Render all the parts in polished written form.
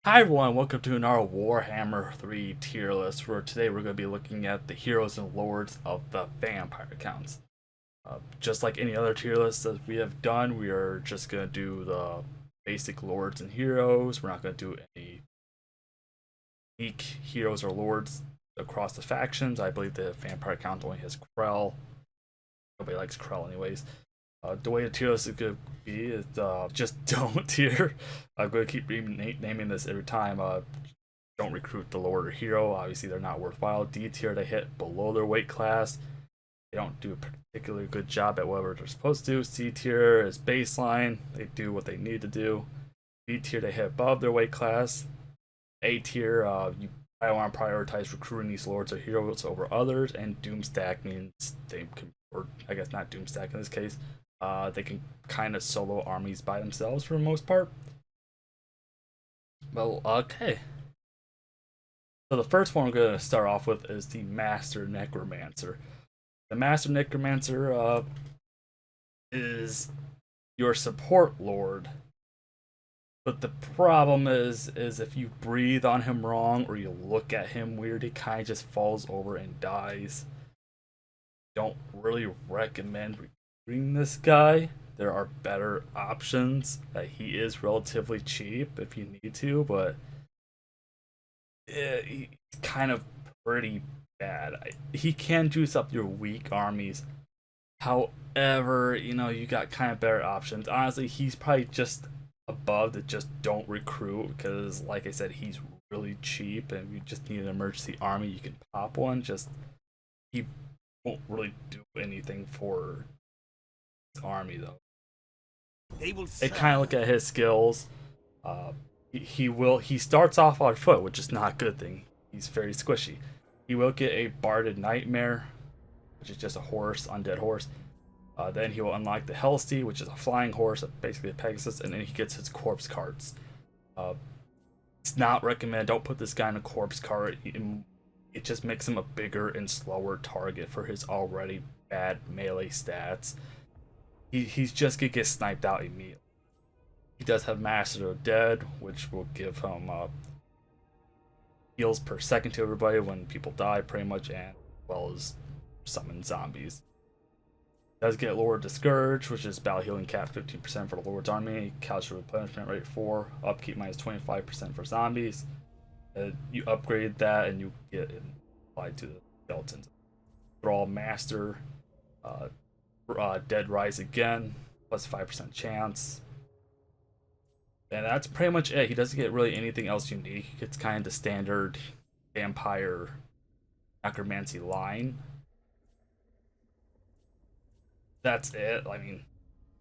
Hi everyone, welcome to another Warhammer 3 tier list, where today we're going to be looking at the heroes and lords of the vampire counts. Just like any other tier list that we have done, we are just going to do the basic lords and heroes. We're not going to do any unique heroes or lords across the factions. I believe the vampire count only has Krell. Nobody likes Krell anyways. The way the tier list is going to be is just don't tier. I'm going to keep naming this every time. Don't recruit the lord or hero. Obviously, they're not worthwhile. D tier, they hit below their weight class. They don't do a particularly good job at whatever they're supposed to. C tier is baseline. They do what they need to do. B tier, they hit above their weight class. A tier, you probably want to prioritize recruiting these lords or heroes over others. And Doomstack means they can, or I guess not Doomstack in this case. They can kind of solo armies by themselves for the most part. Well, okay. So the first one we're going to start off with is the Master Necromancer. The Master Necromancer is your support lord. But the problem is if you breathe on him wrong or you look at him weird, he kind of just falls over and dies. Don't really recommend this guy. There are better options. He is relatively cheap if you need to, but he's kind of pretty bad. He can juice up your weak armies. However, you got kind of better options. Honestly, he's probably just above the just don't recruit because, like I said, he's really cheap, and if you just need an emergency army, you can pop one. Just he won't really do anything for army though. They kind of look at his skills. He starts off on foot, which is not a good thing. He's very squishy. He will get a Barded Nightmare, which is just a horse, undead horse. Then he will unlock the Hellsteed, which is a flying horse, basically a Pegasus, and then he gets his corpse carts. It's not recommended. Don't put this guy in a corpse cart. It just makes him a bigger and slower target for his already bad melee stats. He's just gonna get sniped out immediately. He does have Master of Dead, which will give him heals per second to everybody when people die, pretty much, and as well as summon zombies. He does get Lord Discourage, which is battle healing cap 15% for the Lord's army, caus replenishment rate 4, upkeep minus 25% for zombies. You upgrade that and you get it applied to the skeletons. Thrall Master. Dead Rise again, plus 5% chance. And that's pretty much it. He doesn't get really anything else unique. It's kind of the standard vampire necromancy line. That's it. I mean,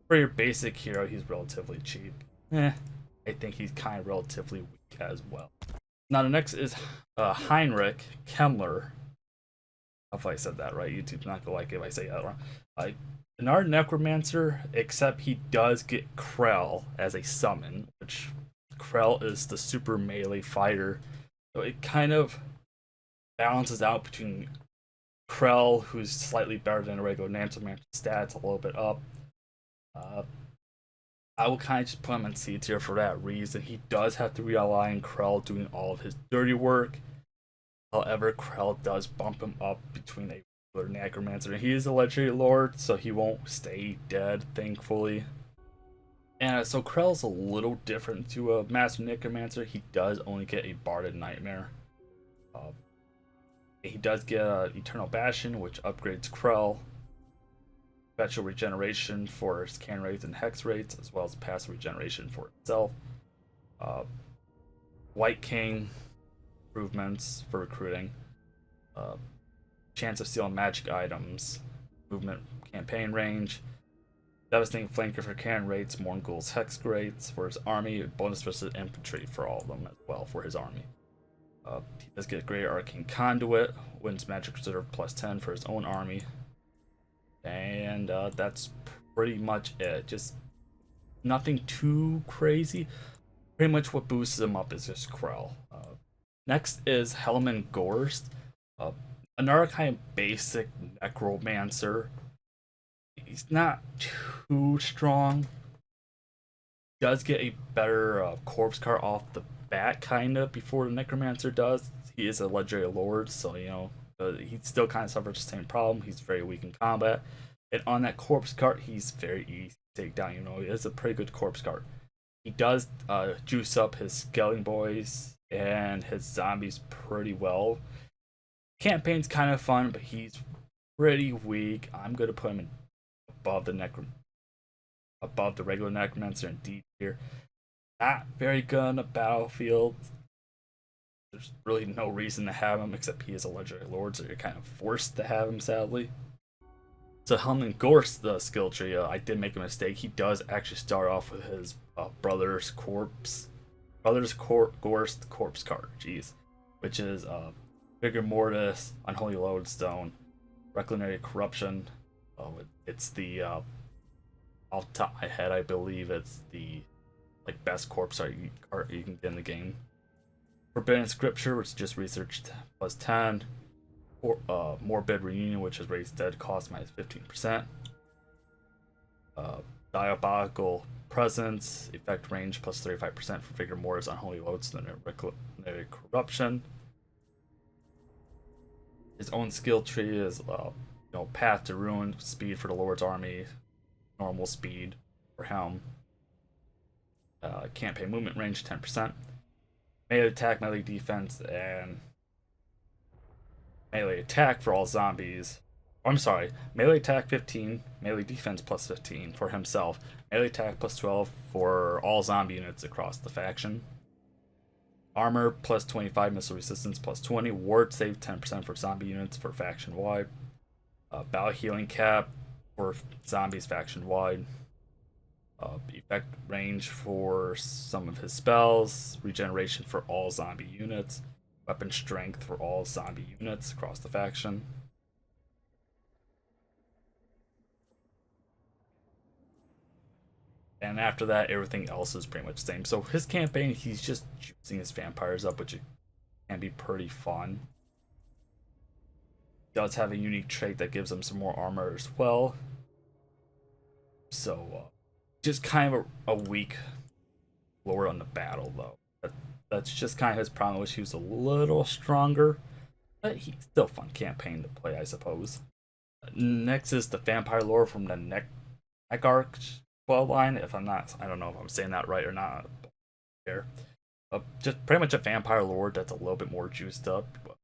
for your basic hero, he's relatively cheap. I think he's kind of relatively weak as well. Now the next is Heinrich Kemmler. If I said that right, YouTube's not gonna like it if I say that wrong. Another Necromancer, except he does get Krell as a summon, which Krell is the super melee fighter. So it kind of balances out between Krell, who's slightly better than a regular Necromancer stats, a little bit up. I will kind of just put him in C tier for that reason. He does have to rely on Krell doing all of his dirty work. However, Krell does bump him up between a Necromancer, and he is a legendary lord, so he won't stay dead, thankfully. And so Krell's a little different to a Master Necromancer. He does only get a Barded Nightmare. He does get Eternal Bastion, which upgrades Krell. Special regeneration for his can rates and hex rates, as well as passive regeneration for itself. White King improvements for recruiting. Chance of stealing magic items, movement, campaign range, devastating flanker for cannon rates, Morngul's hex rates for his army, bonus versus infantry for all of them as well for his army. He does get Great Arcane Conduit, wins magic reserve plus 10 for his own army, and that's pretty much it. Just nothing too crazy. Pretty much what boosts him up is just Krell. Next is Hellman Gorst. Another kind of basic necromancer. He's not too strong. Does get a better corpse cart off the bat kind of before the necromancer does. He is a legendary lord, so he still kind of suffers the same problem. He's very weak in combat, and on that corpse cart, he's very easy to take down. He is a pretty good corpse cart. He does juice up his skeleton boys and his zombies pretty well. Campaign's kind of fun, but he's pretty weak. I'm gonna put him above the regular necromancer in D tier. Not very good on the battlefield. There's really no reason to have him except he is a legendary lord, so you're kind of forced to have him, sadly. So Helmand Gorst, the skill tree, I did make a mistake. He does actually start off with his brother's Gorst corpse card, which is Vigor Mortis, Unholy Lodestone, Reclinary Corruption. It's the off the top of my head, I believe it's the best corpse art you can get in the game. Forbidden Scripture, which is just researched plus 10. Morbid Reunion, which is raised dead cost minus 15%. Diabolical Presence, effect range plus 35% for Vigor Mortis, Unholy Lodestone, and Reclinary Corruption. His own skill tree is Path to Ruin, speed for the Lord's Army, normal speed for Helm. Campaign movement range 10%. Melee attack, melee defense, and melee attack for all zombies. I'm sorry, melee attack 15, melee defense plus 15 for himself, melee attack plus 12 for all zombie units across the faction. Armor plus 25, missile resistance plus 20, ward save 10% for zombie units for faction wide. Battle healing cap for zombies faction wide. Effect range for some of his spells, regeneration for all zombie units, weapon strength for all zombie units across the faction. And after that, everything else is pretty much the same. So his campaign, he's just juicing his vampires up, which can be pretty fun. He does have a unique trait that gives him some more armor as well. So, just kind of a weak lord on the battle, though. That's just kind of his problem. I wish he was a little stronger, but he's still a fun campaign to play, I suppose. Next is the vampire lore from the Neckarch 12 line. I don't know if I'm saying that right or not. There, just pretty much a vampire lord that's a little bit more juiced up.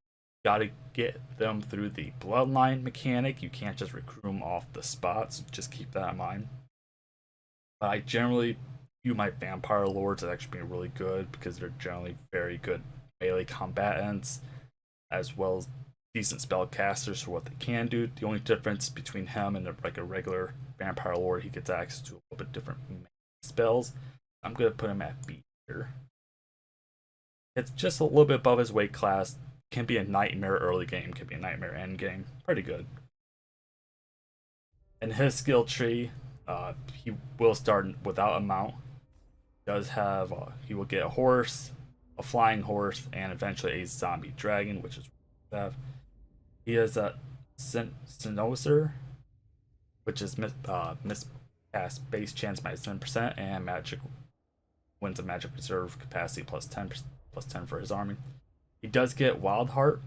Gotta get them through the bloodline mechanic. You can't just recruit them off the spot, so just keep that in mind. But I generally view my vampire lords as actually being really good because they're generally very good melee combatants, as well as decent spellcasters for what they can do. The only difference between him and a regular vampire lord, he gets access to a little bit different spells. I'm gonna put him at B here. It's just a little bit above his weight class. Can be a nightmare early game, can be a nightmare end game. Pretty good. And his skill tree, he will start without a mount. He will get a horse, a flying horse, and eventually a zombie dragon, which is what we have. He has a Sinocer, which is miscast base chance minus 10%, and magic wins a magic reserve capacity plus 10 for his army. He does get Wild Heart,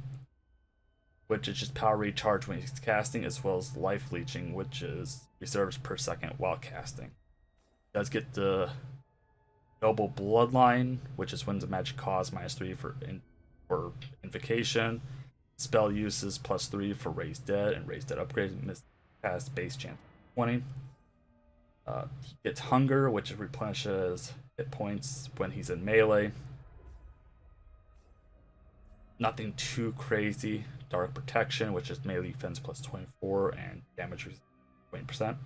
which is just power recharge when he's casting, as well as life leeching, which is reserves per second while casting. He does get the Noble Bloodline, which is wins a magic cause minus 3 for invocation. Spell uses plus 3 for Raised Dead and Raised Dead upgrade. Miscast base chance 20. He gets Hunger, which replenishes hit points when he's in melee. Nothing too crazy. Dark Protection, which is melee defense plus 24 and damage 20%.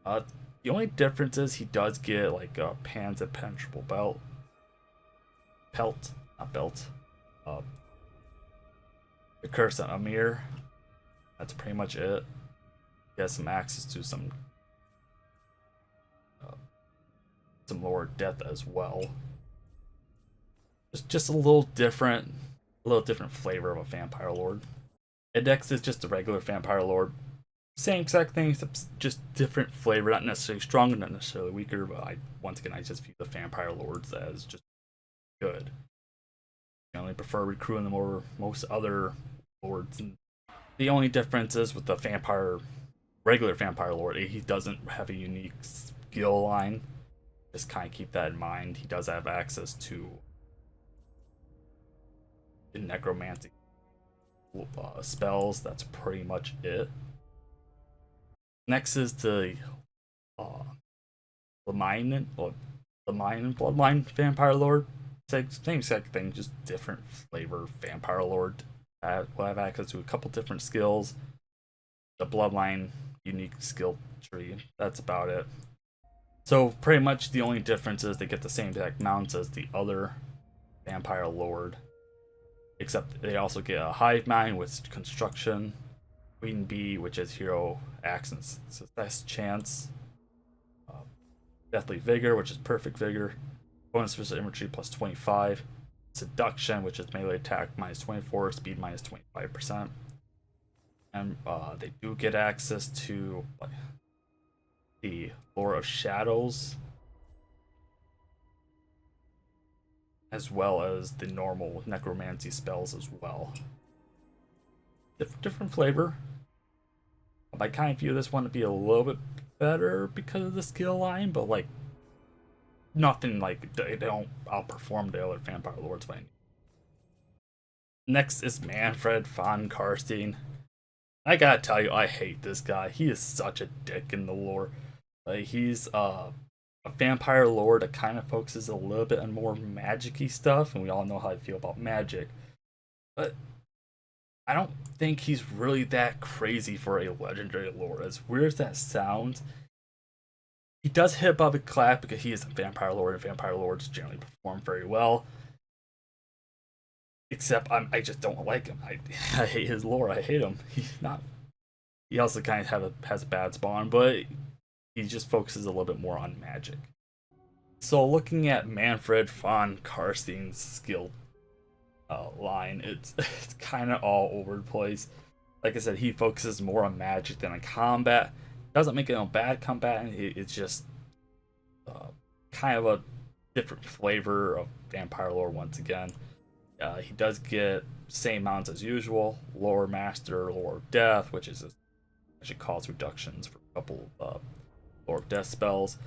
The only difference is he does get a Pan's Impenetrable Pelt. The Curse on Amir. That's pretty much it. He has some access to some lower death as well. Just a little different flavor of a vampire lord. Index is just a regular vampire lord. Same exact thing, except just different flavor. Not necessarily stronger, not necessarily weaker, but once again, I just view the vampire lords as just good. I only prefer recruiting them over most other lords. And the only difference is with the regular vampire lord, he doesn't have a unique skill line. Just kind of keep that in mind. He does have access to the necromancy spells. That's pretty much it. Next is the Lemine Bloodline Vampire Lord. Same exact thing, just different flavor Vampire Lord. Will have access to a couple different skills. The Bloodline unique skill tree. That's about it. So pretty much the only difference is they get the same exact mounts as the other Vampire Lord, except they also get a Hive Mind with construction, Queen Bee, which is hero accents success chance, Deathly Vigor, which is perfect vigor, bonus versus infantry plus 25, Seduction, which is melee attack minus 24, speed minus 25%, and they do get access to the Lore of Shadows, as well as the normal necromancy spells as well. Different flavor. I kind of view this one to be a little bit better because of the skill line, but like nothing like they don't outperform the other vampire lords by any. Next is Manfred von Carstein. I gotta tell you, I hate this guy. He is such a dick in the lore. Like he's a vampire lord that kind of focuses a little bit on more magic-y stuff, and we all know how I feel about magic. But I don't think he's really that crazy for a legendary lord. As weird as that sounds, he does hit above a class because he is a vampire lord, and vampire lords generally perform very well. Except I just don't like him. I hate his lore. I hate him. He's not. He also kind of has a bad spawn, but he just focuses a little bit more on magic. So looking at Manfred von Carstein's skill line, it's kind of all over the place. Like I said, he focuses more on magic than on combat. Doesn't make it a bad combat. It's just kind of a different flavor of vampire lore once again. He does get same mounts as usual. Lore Master, Lore of Death, which is actually cause reductions for a couple of Lore of Death spells.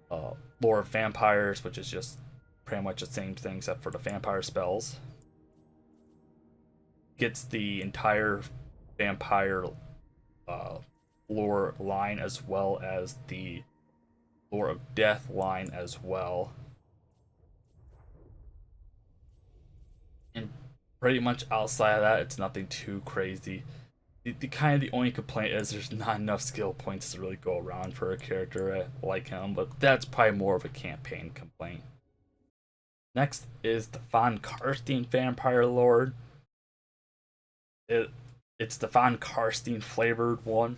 Lore of Vampires, which is just pretty much the same thing except for the vampire spells. Gets the entire vampire lore line as well as the Lore of Death line as well. And pretty much outside of that, it's nothing too crazy. The only complaint is there's not enough skill points to really go around for a character like him, but that's probably more of a campaign complaint. Next is the von Carstein Vampire Lord. It's the von Carstein flavored one.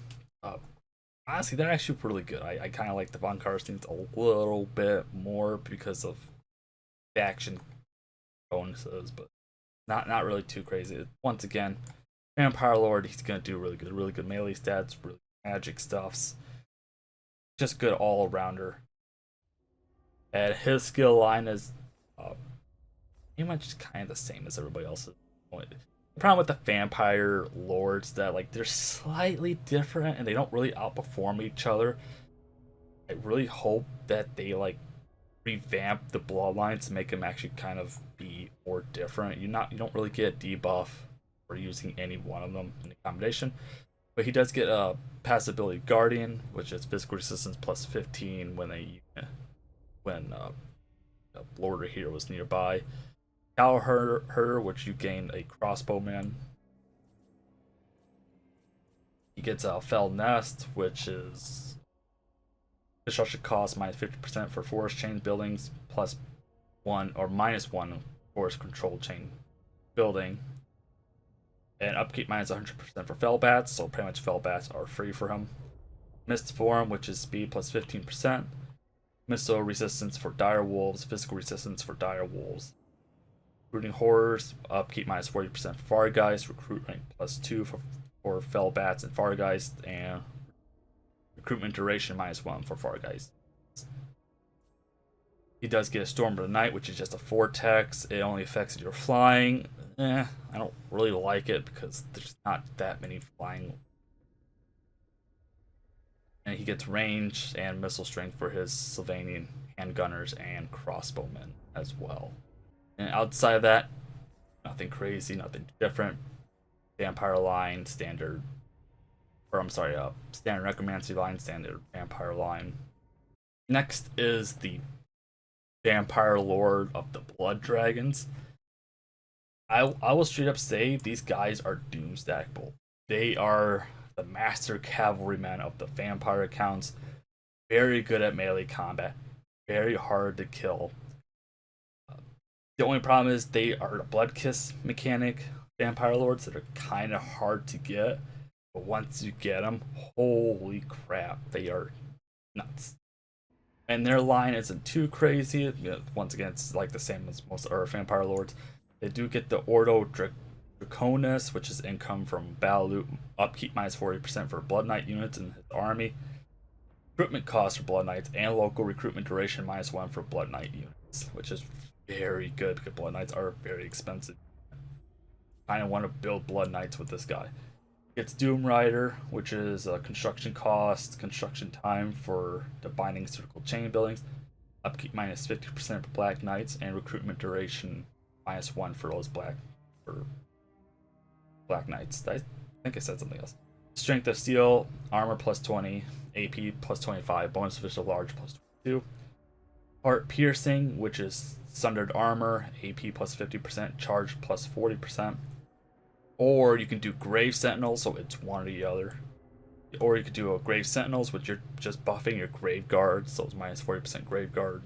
Honestly, they're actually really good. I kind of like the von Carsteins a little bit more because of the action bonuses, but not really too crazy. Once again, Vampire Lord, he's gonna do really good melee stats, really magic stuffs. Just good all arounder. And his skill line is pretty much kind of the same as everybody else's. The problem with the vampire lords that like they're slightly different and they don't really outperform each other. I really hope that they like revamp the bloodlines to make them actually kind of be more different. You don't really get a debuff for using any one of them in the combination, but he does get a passive ability Guardian, which is physical resistance plus 15 when a lord or hero is nearby. Cow Herder, which you gain a crossbowman. He gets a Fell Nest, which is construction cost minus 50% for forest chain buildings, plus 1 or minus 1 forest control chain building. And upkeep minus 100% for Fell Bats, so pretty much Fell Bats are free for him. Mist Form, which is speed plus 15%. Missile resistance for dire wolves, physical resistance for dire wolves. Recruiting Horrors, upkeep minus 40% for Fargeist, recruit rank plus 2 for Fell Bats and Fargeist, and recruitment duration minus 1 for Fargeist. He does get a Storm of the Night, which is just a vortex. It only affects if you're flying. I don't really like it because there's not that many flying. And he gets range and missile strength for his Sylvanian handgunners and crossbowmen as well. And outside of that, nothing crazy, nothing different. Vampire line, standard. Standard Necromancy line, standard Vampire line. Next is the Vampire Lord of the Blood Dragons. I will straight up say these guys are doomstackable. They are the master cavalrymen of the vampire accounts. Very good at melee combat. Very hard to kill. The only problem is they are a blood kiss mechanic vampire lords that are kind of hard to get. But once you get them, holy crap, they are nuts. And their line isn't too crazy. Once again, it's like the same as most of our vampire lords. They do get the Ordo Draconis, which is income from battle loot, upkeep minus 40% for Blood Knight units in his army. Recruitment cost for Blood Knights and local recruitment duration -1 for Blood Knight units, which is very good because Blood Knights are very expensive. Kind of want to build Blood Knights with this guy. It's Doom Rider, which is a construction cost, construction time for the Binding Circle Chain buildings, upkeep minus 50% for Black Knights, and recruitment duration -1 for those Black Knights. I think I said something else. Strength of Steel, armor +20, AP +25, bonus official large +22. Heart Piercing, which is sundered armor, AP +50%, charge +40%. Or you can do Grave Sentinels, so it's one or the other. Or you could do a Grave Sentinels, which you're just buffing your Grave Guard, so it's -40% Grave Guard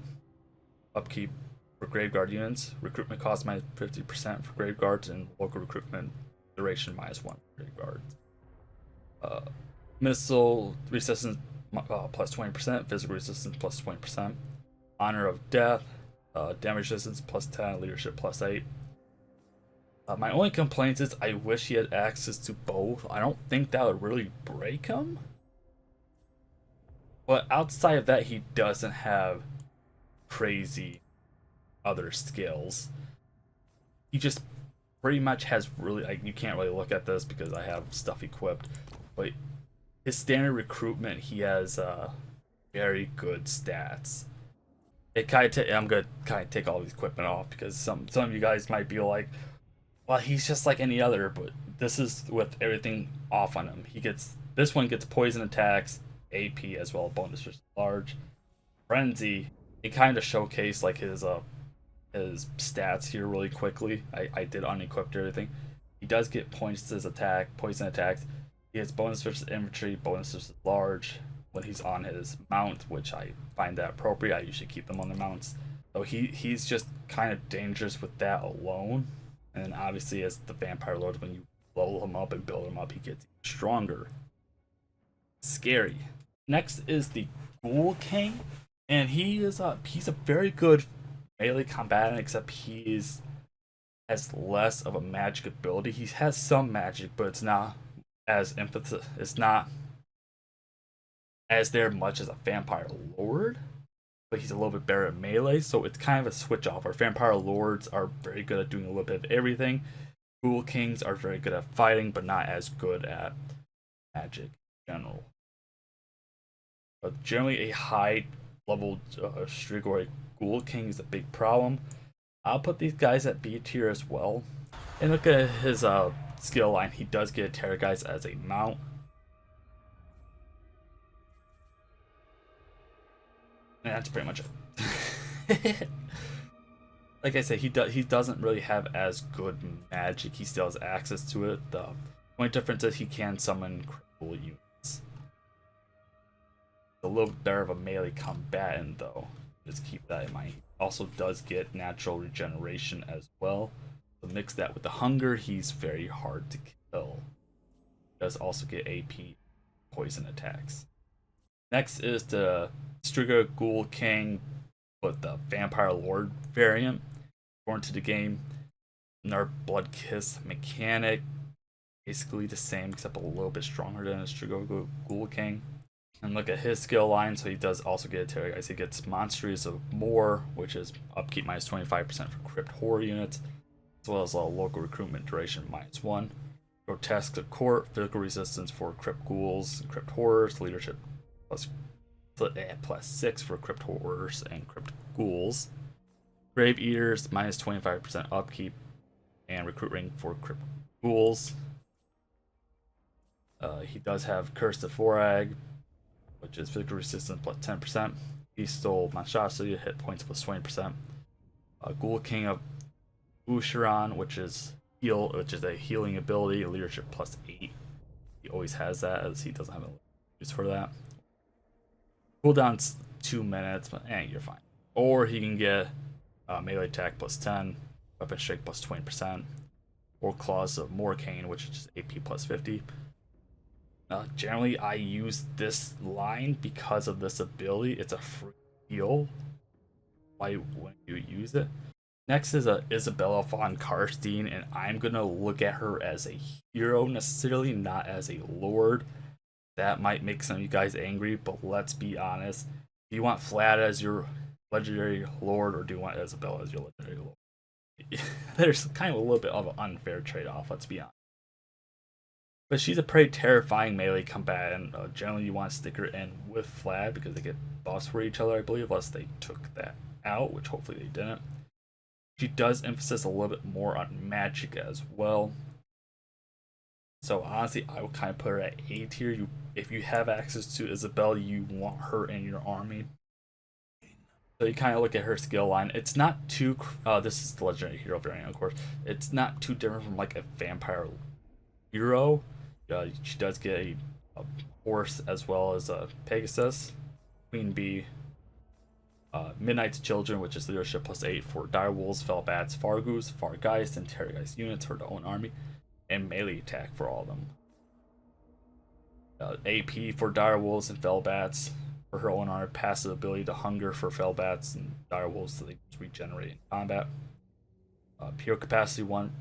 upkeep for Grave Guard units. Recruitment cost -50% for Grave Guards, and local recruitment duration -1 for Grave Guards. Missile resistance +20%, physical resistance +20%, honor of death, damage resistance +10, leadership +8. My only complaint is I wish he had access to both. I don't think that would really break him. But outside of that, he doesn't have crazy other skills. He just pretty much has really, you can't really look at this because I have stuff equipped, but his standard recruitment, he has very good stats. I'm gonna kind of take all these equipment off because some of you guys might be like, well, he's just like any other, but this is with everything off on him. This one gets poison attacks, AP as well, bonus for large. Frenzy, it kind of showcased like his stats here really quickly. I did unequip everything. He does get poison attacks. He gets bonus versus infantry, bonus versus large when he's on his mount, which I find that appropriate. I usually keep them on their mounts. So he's just kind of dangerous with that alone. And obviously, as the Vampire Lord, when you level him up and build him up, he gets stronger. Scary. Next is the Ghoul King, and he's a very good melee combatant, except has less of a magic ability. He has some magic, but it's not as there much as a Vampire Lord. But he's a little bit better at melee, so it's kind of a switch off. Our Vampire Lords are very good at doing a little bit of everything. Ghoul Kings are very good at fighting, but not as good at magic in general. But generally, a high level Strigoi Ghoul King is a big problem. I'll put these guys at B tier as well. And look at his skill line. He does get Terrorgeist as a mount. And that's pretty much it. Like I said, he doesn't really have as good magic. He still has access to it. The only difference is he can summon critical units. A little bit better of a melee combatant, though. Just keep that in mind. He also does get natural regeneration as well. So mix that with the hunger, he's very hard to kill. He does also get AP poison attacks. Next is the Strigoi Ghoul King, but the Vampire Lord variant. Born to the game, Nerf Blood Kiss mechanic, basically the same except a little bit stronger than a Strigoi Ghoul King. And look at his skill line. So he does also get a Terrorgeist. He gets Monsters of More, which is upkeep minus 25% for Crypt Horror units, as well as a local recruitment duration -1. Grotesque of Court, physical resistance for Crypt Ghouls and Crypt Horrors, leadership +6 for Crypt Horrors and Crypt Ghouls. Grave Eaters, minus 25% upkeep and recruit ring for Crypt Ghouls. He does have Curse of Forag, which is physical resistance +10%. He stole Monstrosity, hit points +20%. Ghoul King of Ushiran, which is a healing ability, leadership +8. He always has that, as he doesn't have a use for that. Cooldown's 2 minutes, but you're fine. Or he can get melee attack +10, weapon strike +20%, or Claws of Morcane, which is just AP +50. Generally, I use this line because of this ability. It's a free heal. Why wouldn't you use it? Next is Isabella von Carstein, and I'm gonna look at her as a hero necessarily, not as a lord. That might make some of you guys angry, but let's be honest. Do you want Vlad as your legendary lord, or do you want Isabella as your legendary lord? There's kind of a little bit of an unfair trade-off, let's be honest. But she's a pretty terrifying melee combatant. Generally, you want to stick her in with Vlad because they get buffs for each other, I believe, unless they took that out, which hopefully they didn't. She does emphasize a little bit more on magic as well. So honestly, I would kind of put her at A tier. If you have access to Isabel, you want her in your army. So you kind of look at her skill line. It's not too. This is the legendary hero variant, of course. It's not too different from like a vampire hero. She does get a horse as well as a Pegasus, Queen Bee, Midnight's Children, which is leadership +8 for Direwolves, Fellbats, Fargus, Fargeist, and Terrorgeist units for their own army, and melee attack for all of them. AP for Direwolves and Fellbats for her own army, passive ability to Hunger for Fellbats and Direwolves so they regenerate in combat. Pure Capacity 1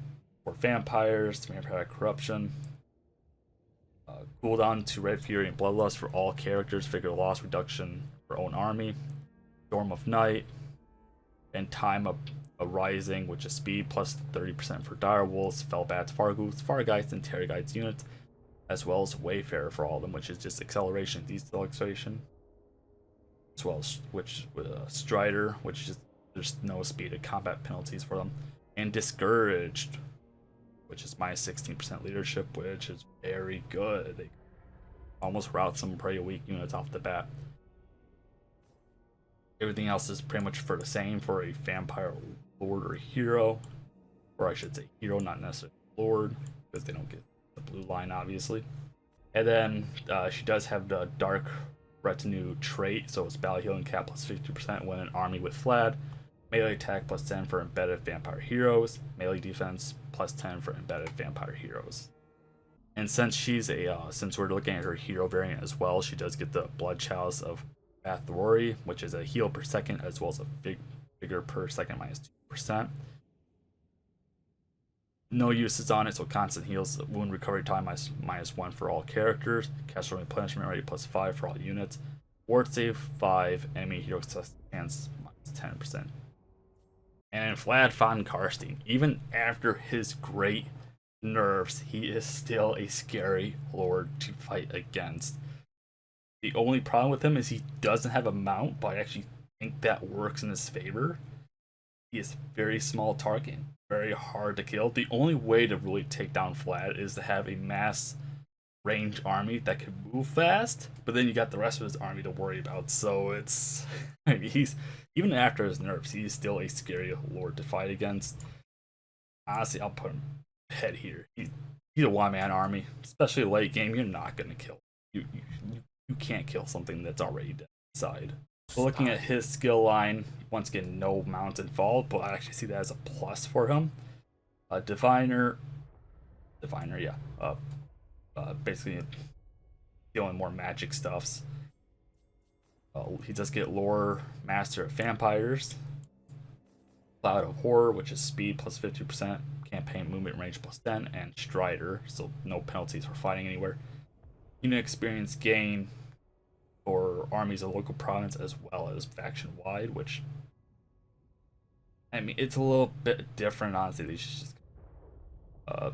for Vampires, Vampire Corruption. Cooldown to Red Fury and Bloodlust for all characters, figure loss reduction for own army. Storm of Night, and Time of Rising, which is speed plus 30% for Direwolves, Fellbats, Fargus, Fargeist, and Terrorgeist units, as well as Wayfarer for all of them, which is just acceleration, deceleration, as well as Strider, which is there's no speed and combat penalties for them, and Discouraged, which is -16% leadership, which is very good. They almost route some pretty weak units off the bat. Everything else is pretty much for the same for a vampire lord or hero, or I should say hero, not necessarily lord, because they don't get the blue line obviously. And then she does have the Dark Retinue trait, so it's battle healing cap +50% when an army with Vlad, melee attack +10 for embedded vampire heroes, melee defense +10 for embedded vampire heroes. And since she's since we're looking at her hero variant as well, she does get the Blood Chalice of Bathory, which is a heal per second as well as a vigor per second -2%. No uses on it, so constant heals, wound recovery time -1 for all characters, casual replenishment rate +5 for all units, ward save 5, enemy hero chance -10%. And Vlad von Carstein, even after his great nerfs, he is still a scary lord to fight against. The only problem with him is he doesn't have a mount, but I actually think that works in his favor. He is very small target, very hard to kill. The only way to really take down Vlad is to have a mass range army that can move fast, but then you got the rest of his army to worry about. So it's he's even after his nerfs, he's still a scary lord to fight against. Honestly, I'll put him ahead here. He's a one-man army, especially late game. You're not gonna kill you can't kill something that's already dead inside. So looking at his skill line, once again, no mount involved, but I actually see that as a plus for him. Diviner, yeah. Basically dealing more magic stuffs. He does get Lore Master of Vampires, Cloud of Horror, which is speed +50%, campaign movement range +10, and Strider, so no penalties for fighting anywhere. Unit experience gain for armies of local province as well as faction wide, which I mean it's a little bit different honestly. These just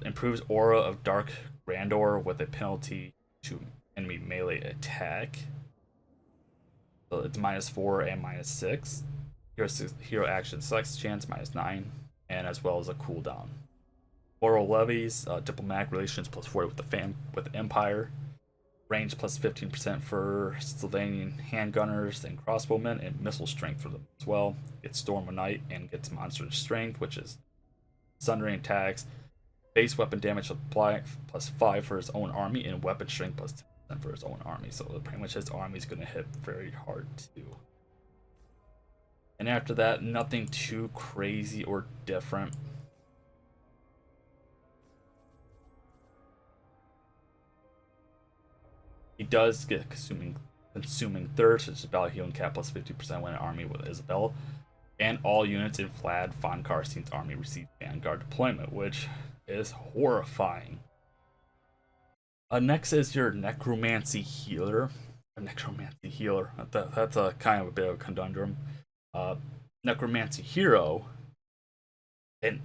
improves aura of dark grandeur with a penalty to enemy melee attack. So it's -4 and -6. Hero action selects chance -9, and as well as a cooldown. Moral levies, diplomatic relations +40 with Empire, range +15% for Sylvanian handgunners and crossbowmen, and missile strength for them as well. Gets Storm of Night and gets monster strength, which is sundering attacks. Base weapon damage apply +5 for his own army, and weapon strength +10% for his own army. So pretty much his army is going to hit very hard too. And after that, nothing too crazy or different. He does get consuming thirst, which is about healing cap +50% when an army with Isabel. And all units in Vlad von Carstein's army receive Vanguard deployment, which is horrifying. Next is your Necromancy Healer. That's a kind of a bit of a conundrum. Necromancy Hero. And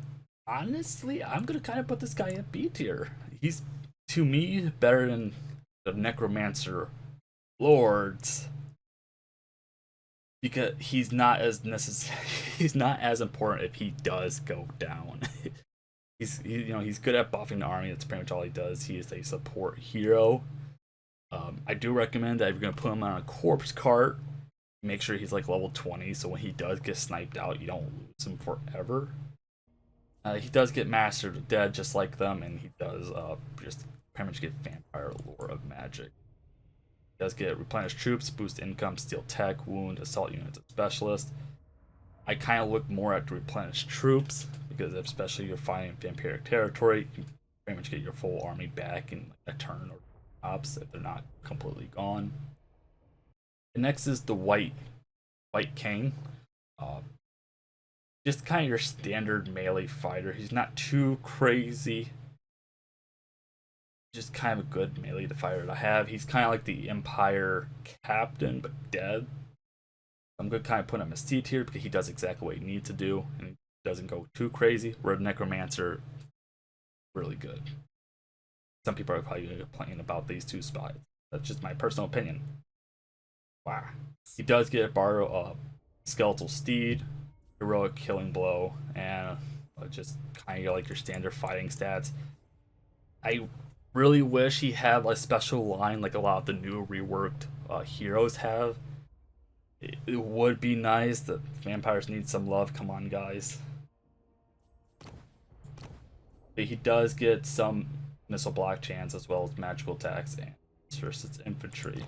honestly, I'm going to kind of put this guy in B tier. He's, to me, better than the Necromancer Lords. Because he's not as he's not as important if he does go down. he's good at buffing the army. That's pretty much all he does. He is a support hero. I do recommend that if you're gonna put him on a corpse cart, make sure he's like level 20, so when he does get sniped out, you don't lose him forever. He does get Master of the Dead just like them, and he does just pretty much get Vampire Lore of Magic. He does get Replenish Troops, Boost Income, Steal Tech, Wound, Assault Units, and Specialist. I kind of look more at the Replenish Troops, because especially if you're fighting vampiric territory, you can pretty much get your full army back in like a turn or tops if they're not completely gone. And next is the White King. Just kind of your standard melee fighter. He's not too crazy. Just kind of a good melee fighter to have. He's kind of like the Empire captain, but dead. I'm going to kind of put him as C tier because he does exactly what he needs to do and he doesn't go too crazy. Where Necromancer, really good. Some people are probably going to complain about these two spots. That's just my personal opinion. Wow. He does get borrow Skeletal Steed, Heroic Killing Blow, and just kind of like your standard fighting stats. I really wish he had a special line like a lot of the new reworked heroes have. It would be nice. The vampires need some love. Come on, guys. But he does get some missile block chance as well as magical attacks and versus infantry.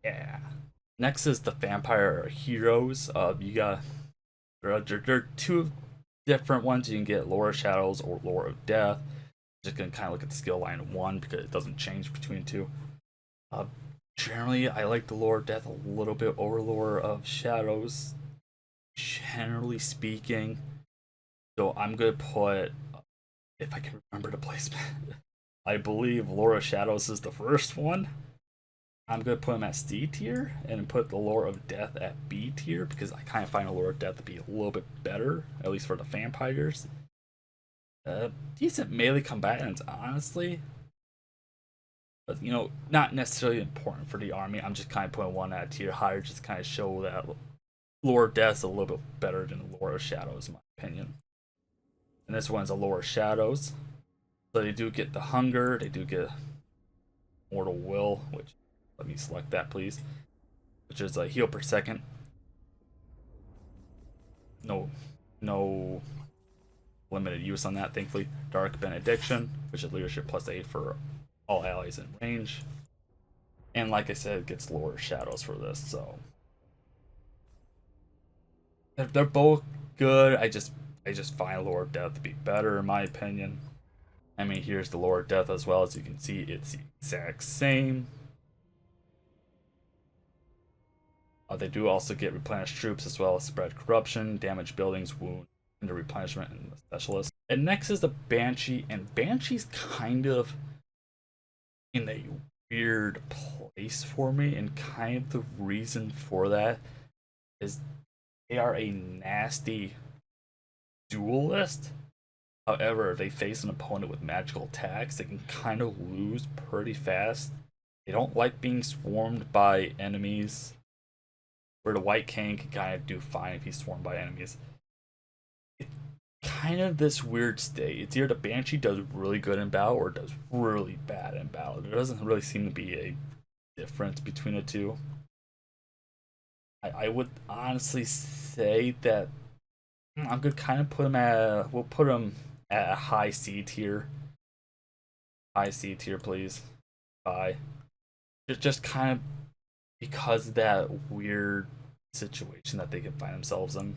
Yeah. Next is the vampire heroes. You got there are two different ones. You can get Lore of Shadows or Lore of Death. Just gonna kind of look at the skill line of one because it doesn't change between two. Generally, I like the Lore of Death a little bit over Lore of Shadows, generally speaking. So I'm gonna put, if I can remember the placement, I believe Lore of Shadows is the first one. I'm gonna put him at C tier and put the Lore of Death at B tier because I kind of find the Lore of Death to be a little bit better, at least for the vampires. Decent melee combatants, honestly. But, not necessarily important for the army. I'm just kind of putting one at a tier higher just to kind of show that Lore of Death's a little bit better than Lore of Shadows, in my opinion. And this one's a Lore of Shadows. So they do get the Hunger, they do get Mortal Will, which, let me select that, please. Which is a heal per second. No limited use on that, thankfully. Dark Benediction, which is leadership +8 for all allies in range. And like I said, it gets Lore of Shadows for this, so they're both good. I just find Lore of Death to be better in my opinion. I mean, here's the Lore of Death as well. As you can see, it's the exact same. They do also get Replenish Troops as well as Spread Corruption, Damage Buildings, Wound, and the Replenishment, and the Specialist. And next is the Banshee, and Banshee's kind of in a weird place. place for me, and kind of the reason for that is they are a nasty duelist. However, if they face an opponent with magical attacks, they can kind of lose pretty fast. They don't like being swarmed by enemies, where the White King can kind of do fine if he's swarmed by enemies. It's kind of this weird state. It's either the Banshee does really good in battle or does really bad in battle. There doesn't really seem to be a difference between the two. I would honestly say that I'm gonna kind of put him at. We'll put him at a high C tier. High C tier, please. Bye. Just kind of because of that weird situation that they can find themselves in.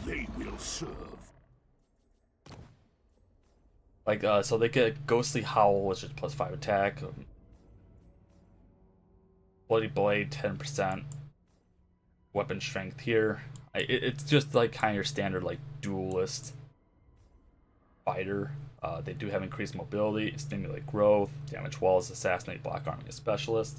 They will serve. Like, so they get Ghostly Howl, which is +5 attack. Bloody Blade, 10%. Weapon strength here. It's just like kind of your standard like duelist fighter. They do have increased mobility, stimulate growth, damage walls, assassinate, block arming a specialist.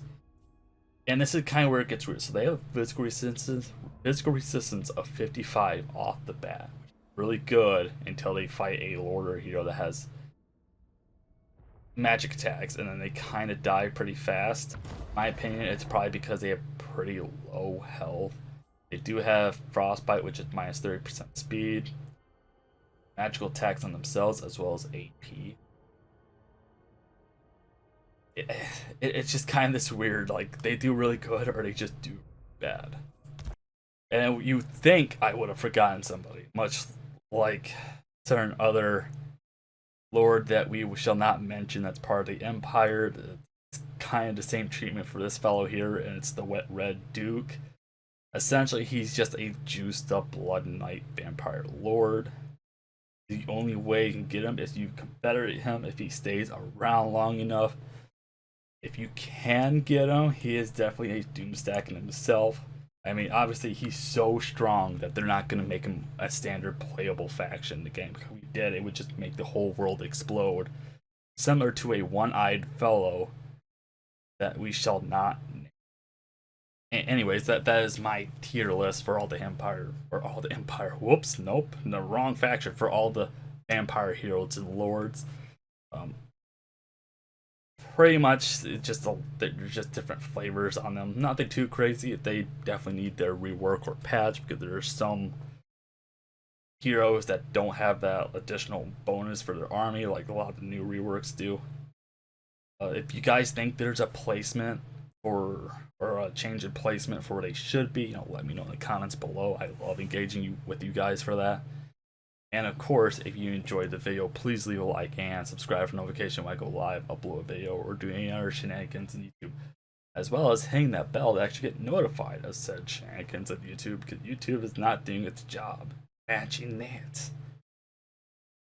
And this is kind of where it gets weird. So they have physical resistance of 55 off the bat. Really good until they fight a lord or hero that has magic attacks, and then they kind of die pretty fast. In my opinion, it's probably because they have pretty low health. They do have Frostbite, which is -30% speed, magical attacks on themselves, as well as AP. It's just kind of this weird, like, they do really good or they just do bad. And you think I would have forgotten somebody, much like certain other lord that we shall not mention that's part of the Empire. It's kind of the same treatment for this fellow here, and it's the Wet Red Duke. Essentially, he's just a juiced up Blood Knight vampire lord. The only way you can get him is you confederate him if he stays around long enough. If you can get him, he is definitely a doomstack in himself. I mean, obviously, he's so strong that they're not going to make him a standard playable faction in the game. If we did, it would just make the whole world explode. Similar to a one-eyed fellow that we shall not name. Anyways, that is my tier list for all the Empire. Whoops, nope. The wrong faction. For all the vampire heroes and lords. Pretty much, they're just different flavors on them. Nothing too crazy. They definitely need their rework or patch because there are some heroes that don't have that additional bonus for their army, like a lot of the new reworks do. If you guys think there's a placement or a change in placement for where they should be, let me know in the comments below. I love engaging with you guys for that. And of course, if you enjoyed the video, please leave a like and subscribe for notification when I go live, upload a video, or do any other shenanigans on YouTube. As well as hitting that bell to actually get notified of said shenanigans of YouTube, because YouTube is not doing its job. Matching that.